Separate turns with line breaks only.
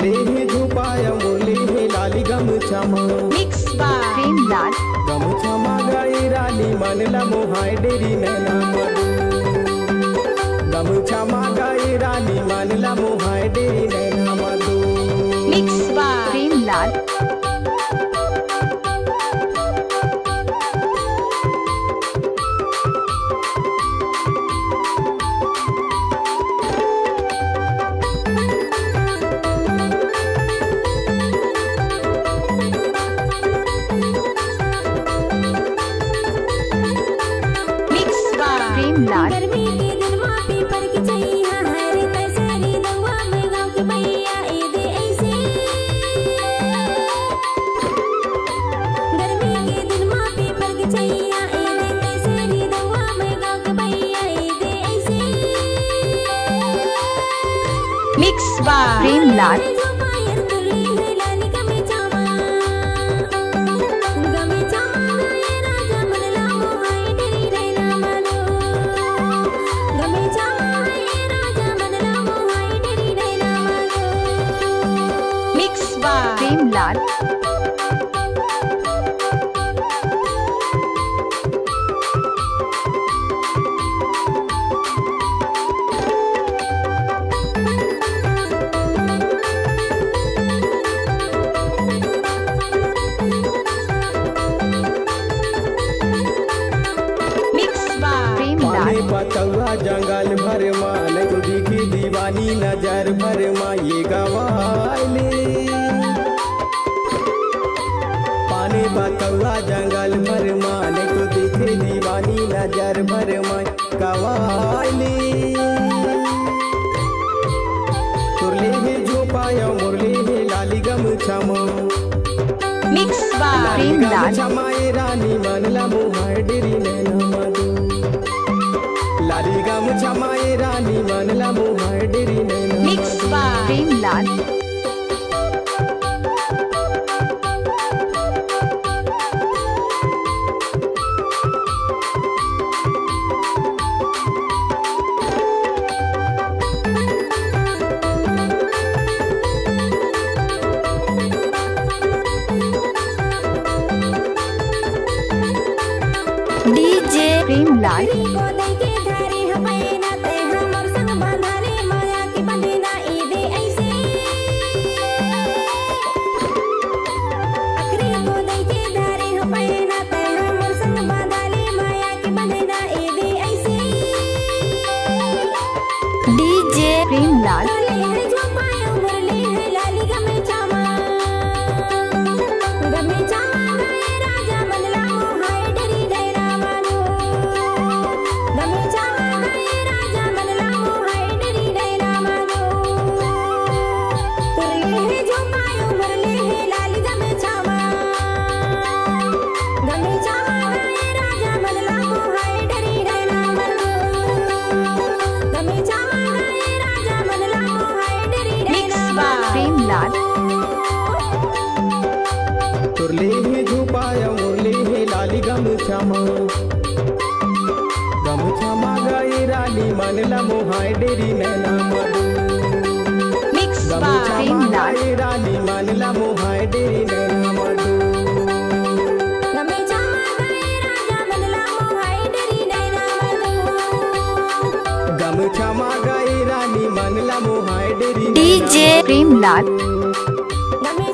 तुरले ही झुपाया मुरली ही लाली गमछामा
Mix by Premlal.
गमछामा गाई रानी मनला मोहाय डेरी नैना मधु गमछामा गाई रानी मनला मोहाय डेरी नैना मधु
Mix by Premlal. Premlal.
गर्मी के दिन माँ पीपर की छैया है रे तैसारी दवा में गाँव की भैया ए दे ऐसे गर्मी के दिन माँ पीपर की छैया ए दे तैसारी दवा में गाँव की भैया ए दे ऐसे
Mix by Premlal. Mix by Premlal.
पानी पतवा जंगल भर मान तुझी की दीवानी नजर भर माँ ये गवाले पानी पतवा जंगल भर मान तुझी की दीवानी नजर भर माँ गवाले तुरले ही झोपाया मुरली ही लाली गमछामा
Mix by Premlal.
गमछामा ये रानी मनला मोहाय डेरी नैना मधु लाली गमछामा ये रानी मनला मोहाय डेरी नैना
Mix by Premlal. DJ Premlal. DJ Premlal. Premlal.
तुरले ही झुपाया मुरली ही लाली गमछामा गमछामा गाई रानी मनला मोहाय डेरी नैना मधु
Mix by
गमछामा
Premlal.
गाई रानी मनला मोहाय डेरी नैना मधु गमछामा गाई रानी मनला मोहाय डेरी
DJ Premlal.
गमे